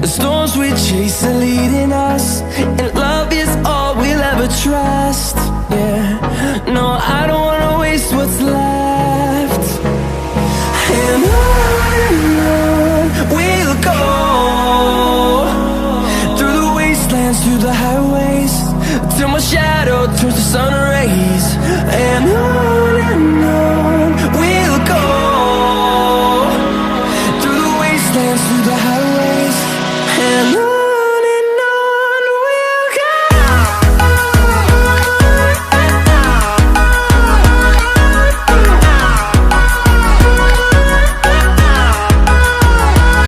The storms we chase are leading us, and love is all we'll ever trust. Yeah, no, I don't wanna waste what's left. And on we'll go, through the wastelands, through the highways, till my shadow turns to sun rays. And on